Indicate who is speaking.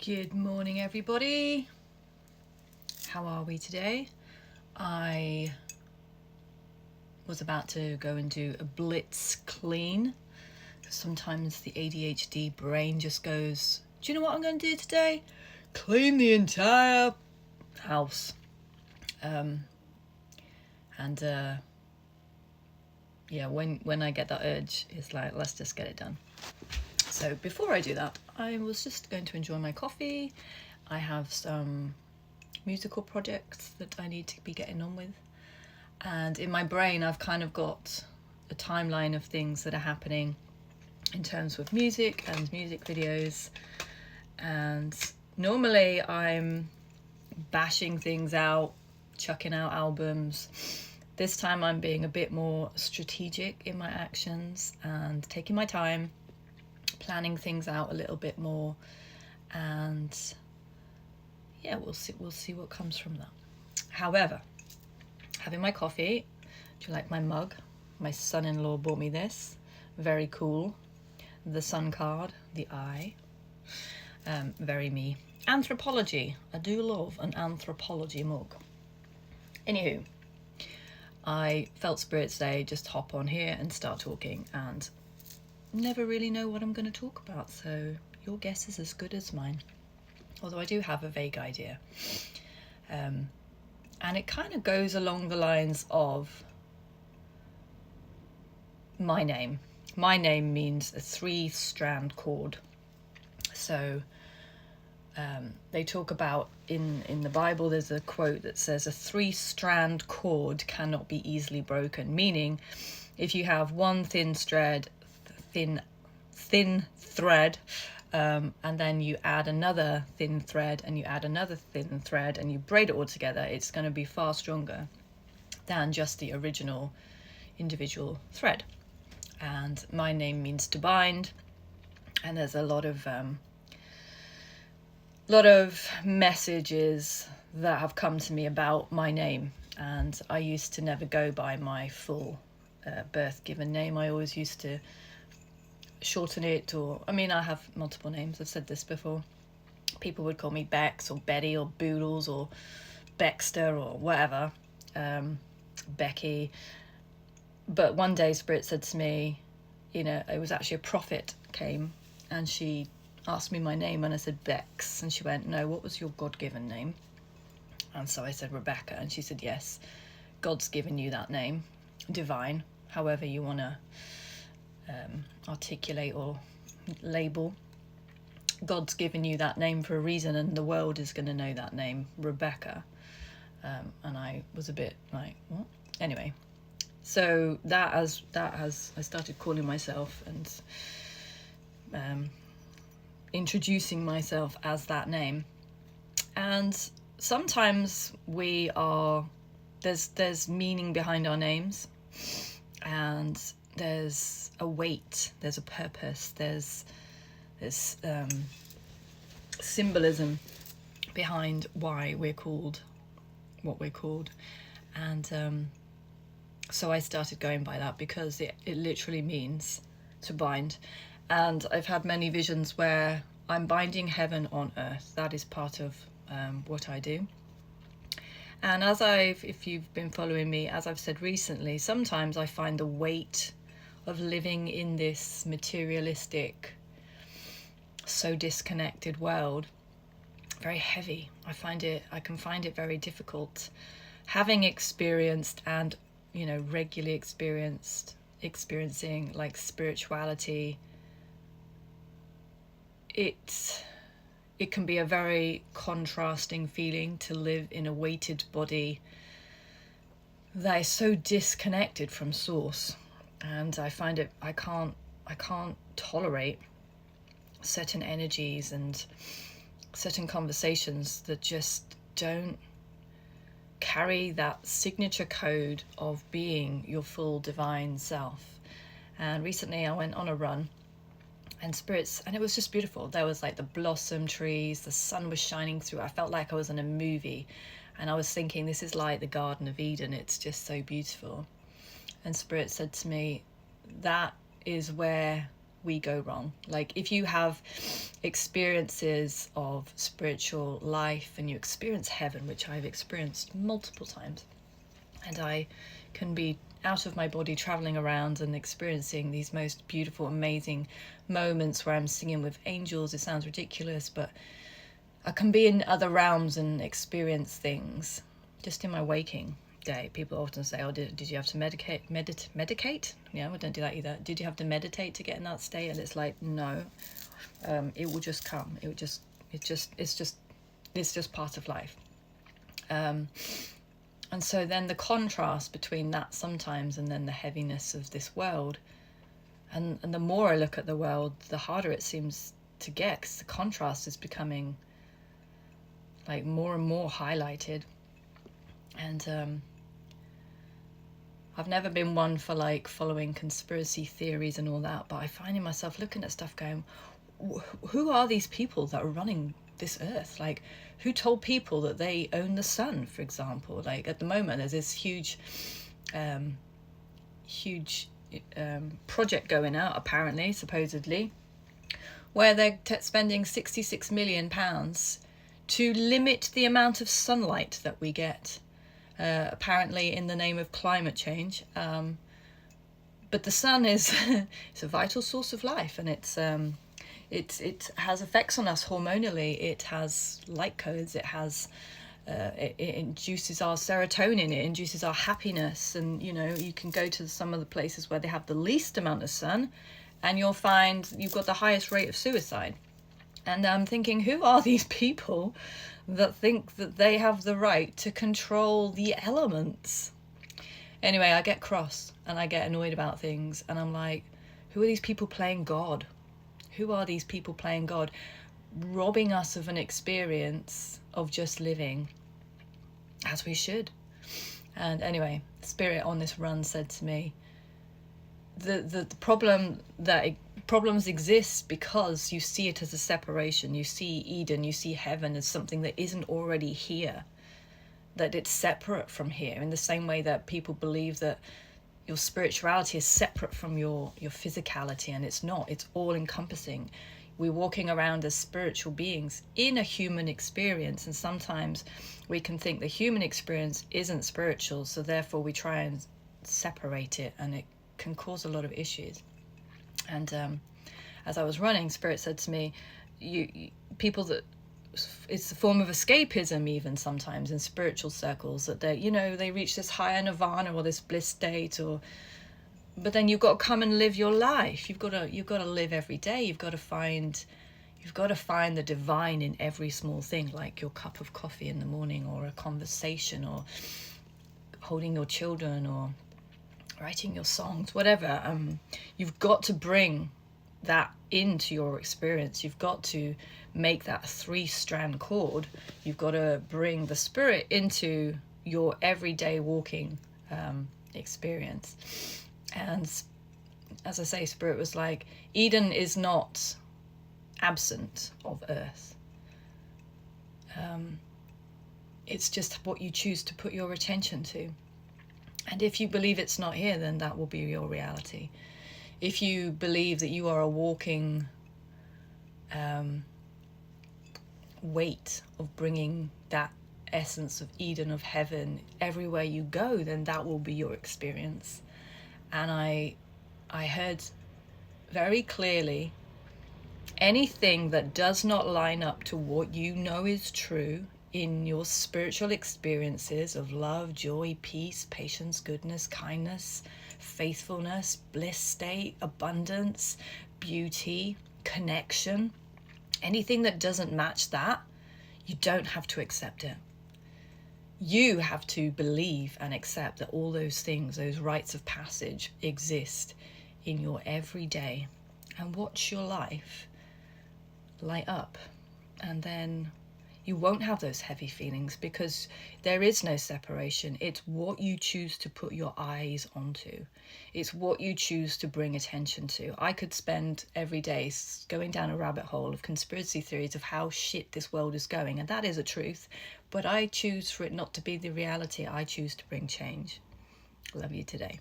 Speaker 1: Good morning, everybody. How are we today? I was about to go and do a blitz clean. Sometimes the ADHD brain just goes, do you know what I'm going to do today? Clean the entire house. Yeah, when I get that urge, it's like, let's just get it done. So before I do that, I was just going to enjoy my coffee. I have some musical projects that I need to be getting on with. And in my brain, I've kind of got a timeline of things that are happening in terms of music and music videos. And normally I'm bashing things out, chucking out albums. This time I'm being a bit more strategic in my actions and taking my time, planning things out a little bit more, and yeah, we'll see what comes from that. However, having my coffee, do you like my mug? My son-in-law bought me this, very cool. The sun card, the eye, very me. Anthropology, I do love an anthropology mug. Anywho, I felt Spirit say just hop on here and start talking, and never really know what I'm going to talk about, so your guess is as good as mine. Although I do have a vague idea. And it kind of goes along the lines of my name. My name means a 3-strand cord. So they talk about in the Bible, there's a quote that says a 3-strand cord cannot be easily broken, meaning if you have one thin thread, and then you add another thin thread and you add another thin thread and you braid it all together, it's going to be far stronger than just the original individual thread. And my name means to bind, and there's a lot of messages that have come to me about my name. And I used to never go by my full birth given name. I always used to shorten it, I have multiple names, I've said this before. People would call me Bex or Betty or Boodles or Baxter or whatever, Becky. But one day Spirit said to me, it was actually a prophet came and she asked me my name and I said Bex, and she went, no, what was your God-given name? And so I said Rebecca, and she said, yes, God's given you that name, divine, however you want to articulate or label. God's given you that name for a reason, and the world is going to know that name, Rebecca. And I was a bit like, what? Anyway, so that has I started calling myself and introducing myself as that name. And sometimes there's meaning behind our names, and there's a weight, there's a purpose, there's symbolism behind why we're called what we're called. And so I started going by that because it literally means to bind. And I've had many visions where I'm binding heaven on earth. That is part of what I do. And if you've been following me, as I've said recently, sometimes I find the weight of living in this materialistic, so disconnected world very heavy. I can find it very difficult. Having experienced and regularly experiencing like spirituality, it can be a very contrasting feeling to live in a weighted body that is so disconnected from source. And I find I can't tolerate certain energies and certain conversations that just don't carry that signature code of being your full divine self. And recently I went on a run, and it was just beautiful. There was like the blossom trees, the sun was shining through. I felt like I was in a movie, and I was thinking, this is like the Garden of Eden. It's just so beautiful. And Spirit said to me, that is where we go wrong. Like if you have experiences of spiritual life and you experience heaven, which I've experienced multiple times, and I can be out of my body traveling around and experiencing these most beautiful, amazing moments where I'm singing with angels. It sounds ridiculous, but I can be in other realms and experience things just in my waking day. People often say, oh, did you have to medicate? Yeah, we don't do that either. Did you have to meditate to get in that state? And it's like, no, it will just come. It's just part of life. And so then the contrast between that sometimes and then the heaviness of this world, and the more I look at the world, the harder it seems to get, because the contrast is becoming like more and more highlighted. And I've never been one for like following conspiracy theories and all that, but I find myself looking at stuff going, who are these people that are running this earth? Like, who told people that they own the sun, for example? Like at the moment there's this huge project going out, apparently, supposedly, where they're spending £66 million to limit the amount of sunlight that we get, apparently in the name of climate change. But the sun is it's a vital source of life, and it has effects on us hormonally. It has light codes. It has it induces our serotonin. It induces our happiness. And you can go to some of the places where they have the least amount of sun, and you'll find you've got the highest rate of suicide. And I'm thinking, who are these people that think that they have the right to control the elements? Anyway, I get cross and I get annoyed about things, and I'm like, who are these people playing God? Who are these people playing God, robbing us of an experience of just living as we should? And anyway, Spirit on this run said to me, the problems exist because you see it as a separation. You see Eden, you see heaven as something that isn't already here, that it's separate from here, in the same way that people believe that your spirituality is separate from your physicality, and it's not. It's all encompassing. We're walking around as spiritual beings in a human experience, and sometimes we can think the human experience isn't spiritual, so therefore we try and separate it, and it can cause a lot of issues. And as I was running, Spirit said to me, people that it's a form of escapism even sometimes in spiritual circles, that they reach this higher nirvana or this bliss state, but then you've got to come and live your life. You've got to live every day. You've got to find the divine in every small thing, like your cup of coffee in the morning, or a conversation, or holding your children, or writing your songs, whatever. You've got to bring that into your experience. You've got to make that 3-strand cord. You've got to bring the Spirit into your everyday walking experience. And as I say, Spirit was like, Eden is not absent of earth. It's just what you choose to put your attention to. And if you believe it's not here, then that will be your reality. If you believe that you are a walking weight of bringing that essence of Eden, of heaven, everywhere you go, then that will be your experience. And I heard very clearly, anything that does not line up to what you know is true in your spiritual experiences of love, joy, peace, patience, goodness, kindness, faithfulness, bliss state, abundance, beauty, connection, anything that doesn't match that, you don't have to accept it. You have to believe and accept that all those things, those rites of passage, exist in your everyday, and watch your life light up. And then you won't have those heavy feelings, because there is no separation. It's what you choose to put your eyes onto. It's what you choose to bring attention to. I could spend every day going down a rabbit hole of conspiracy theories of how shit this world is going, and that is a truth, but I choose for it not to be the reality. I choose to bring change. Love you today.